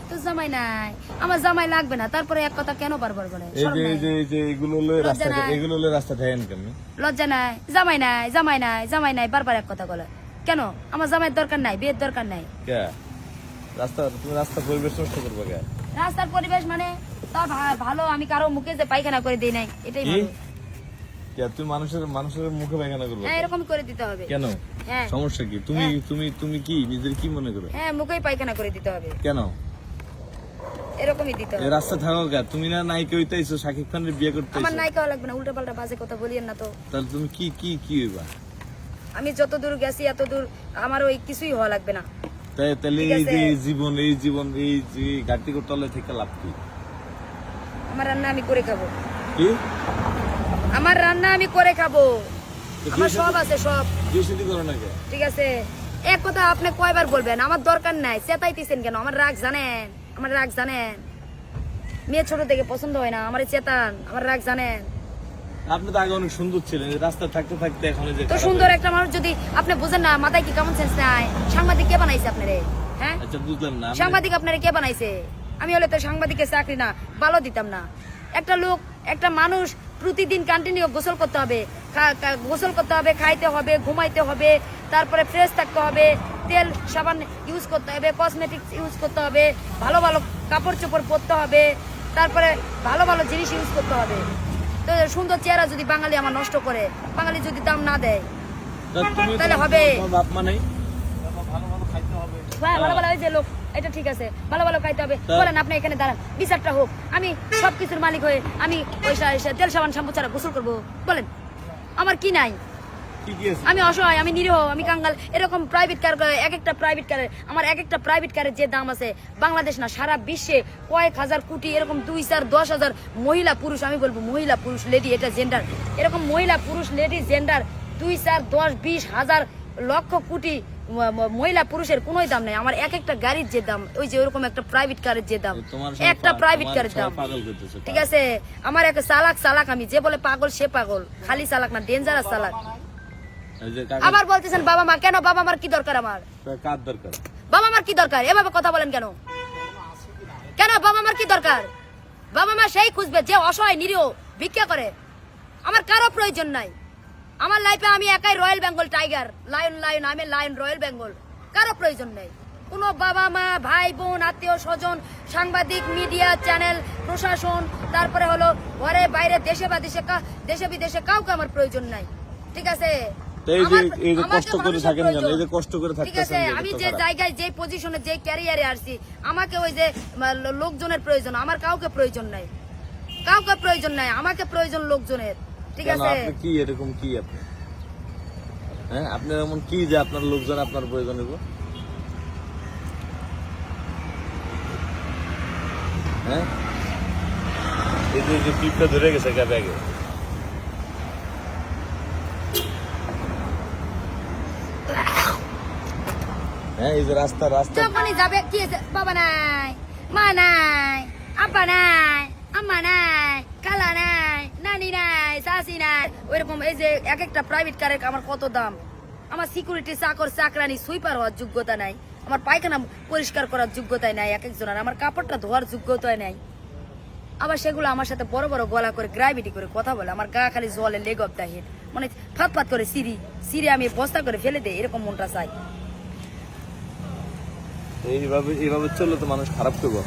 তো জামাই নাই, আমার জামাই লাগবে না, তারপরে এক কথা কেন বারবার বলে? রাস্তা থাকেন কেমন? লজ্জা নাই, জামাই নাই, জামাই নাই, জামাই নাই, বারবার এক কথা বলে কেন? আমার জামাইয়ের দরকার নাই, বিয়ের দরকার নাই। তুমি রাস্তা পরিবেশ নষ্ট করবে কে? রাস্তার পরিবেশ মানে তার ভালো, আমি কারো মুখে যে পায়খানা করে দিই নাই, এটাই ভালো। তুমি মানুষের মুখে পায়খানা করবে? হ্যাঁ, এরকম করে দিতে হবে। কেন? হ্যাঁ, সমস্যা কি? তুমি কি নিজের কি মনে করো? হ্যাঁ, মুখেই পায়খানা করে দিতে হবে। কেন? এরকমই দিতে হবে। রাস্তা থাকো কে? তুমি না নায়িকা হইতাইছো, শাকিব খানের বিয়ে করতে? আমার নায়িকা হওয়া লাগবে না, উল্টা পাল্টা বাজে কথা বলিয়েন না তো। তাহলে তুমি কি হইবা? আমি যত দূর গেছি এত দূর আমার ওই কিছুই হওয়া লাগবে না। তাহলে এই জীবন এই যে ঘাটতি করতে হলে থেকে লাভ কি? আমার রান্না আমি করে খাবো। কি? আমার রান্না আমি করে খাবো, আমার সব আছে, সব। বিয়ে করো না কে? ঠিক আছে, এক কথা আপনি কয়বার বলবেন? আমার দরকার নাই, চেতাইতেছেন কেন? আমার রাগ জানেন, আমার রাগ জানেন। মেয়ে ছোট থেকে পছন্দ হয় না, আমার চেতান, আমার রাগ জানেন। আপনি তো আগে অনেক সুন্দর ছিলেন, রাস্তা থাকতে থাকতে এখন যে তো সুন্দর একটা মানুষ যদি আপনি বুঝেন না, মাথায় কি কমন সেন্স নাই? সাংবাদিক কে বানাইছে আপনারে? হ্যাঁ, আচ্ছা বুঝলাম না। সাংবাদিক আপনারে কে বানাইছে? আমি হলে তো সাংবাদিকের চাকরি না ভালো দিতাম না। একটা লোক, একটা মানুষ প্রতিদিন কন্টিনিউ গোসল করতে হবে, খাইতে হবে, ঘুমাইতে হবে, তারপরে ফ্রেশ থাকতে হবে, তেল সাবান ইউজ করতে হবে, কসমেটিক্স ইউজ করতে হবে, ভালো ভালো কাপড় চোপড় পরতে হবে, তারপরে ভালো ভালো জিনিস ইউজ করতে হবে। তো সুন্দর চেহারা যদি বাঙালি আমার নষ্ট করে, বাঙালি যদি দাম না দেয় তাহলে হবে? বাপ মা নাই? ভালো ভালো ওই যে লোক, এটা ঠিক আছে, ভালো ভালো খাইতে হবে। বলেন আপনি এখানে দাঁড়ান, বিচারটা হোক, আমি সবকিছুর মালিক হয়ে আমি তেল সাবান শ্যাম্পু ছাড়া গোসল করবো? বলেন আমার কি নাই? আমি অসহায়, আমি নিরীহ, আমি কাঙ্গাল। এরকম প্রাইভেট কার, এক একটা প্রাইভেট কারের, আমার এক একটা প্রাইভেট কারের যে দাম আছে বাংলাদেশ না সারা বিশ্বে কয়েক হাজার কোটি, এরকম 2-4-10,000 মহিলা পুরুষ, আমি বলবো মহিলা পুরুষ লেডি, এটা জেন্ডার, এরকম মহিলা পুরুষ লেডি জেন্ডার 2-4-10-20,000 লক্ষ কোটি মহিলা পুরুষের কোন দাম নাই। আমার এক একটা গাড়ির যে দাম, ওই যে ওরকম একটা প্রাইভেট কারের যে দাম, একটা প্রাইভেট কারের দাম। ঠিক আছে, আমার একটা চালাক, আমি যে বলে পাগল সে পাগল, খালি চালাক না, ডেঞ্জারাস চালাক। আবার বলতেছেন বাবা মা, কেন? বাবা মার কি দরকার? আমার কার দরকার? বাবা মার কি দরকার? এভাবে কথা বলেন কেন? কেন বাবা মার কি দরকার? বাবা মা সেই খুঁজবে যে অসহায় নিরীহ ভিক্ষা করে। আমার কারো প্রয়োজন নাই। আমার লাইফে আমি একাই রয়্যাল বেঙ্গল টাইগার, লায়ন, আমি লায়ন, রয়্যাল বেঙ্গল। কারো প্রয়োজন নেই। কোনো বাবা মা, ভাই বোন, আত্মীয় স্বজন, সাংবাদিক, মিডিয়া, চ্যানেল, প্রশাসন, তারপরে হলো ঘরে বাইরে, দেশে বিদেশে কাউকে আমার প্রয়োজন নাই। ঠিক আছে, আমি যে জায়গায়, যে পজিশনে, যে ক্যারিয়ারে আসছি, আমাকে ওই যে লোকজনের প্রয়োজন, আমার কাউকে প্রয়োজন নাই, আমাকে প্রয়োজন লোকজনের। ঠিক আছে, কি এরকম কি আপনি? হ্যাঁ, আপনার এমন কি যে আপনার লোকজন আপনার প্রয়োজন হবে? হ্যাঁ, এই যে ক্লিপটা ধরে গেছে ব্যাগে। হ্যাঁ, এই যে রাস্তা যখনই যাবে কি বাবা নাই, মা নাই, আব্বা নাই, আম্মা নাই, খালা নাই, নানি নাই, শাশি নাই, ওইরকম। এই যে এক একটা প্রাইভেট কারের আমার কত দাম। আমার সিকিউরিটি, চাকর, চাকরানি, সুইপার হওয়ার যোগ্যতা নাই, আমার পায়খানা পরিষ্কার করার যোগ্যতাই নাই এক একজনের, আমার কাপড়টা ধোয়ার যোগ্যতাই নাই। আবার সেগুলো আমার সাথে বড় বড় গলা করে গ্রাভিটি করে কথা বলে, আমার গা খালি জলে লেগ অফ দ্য হেড, মানে ফাত করে সিঁড়ি আমি বস্তা করে ফেলে দেয়, এরকম মনটা চাই। এইভাবে চললে তো মানুষ খারাপ করবো।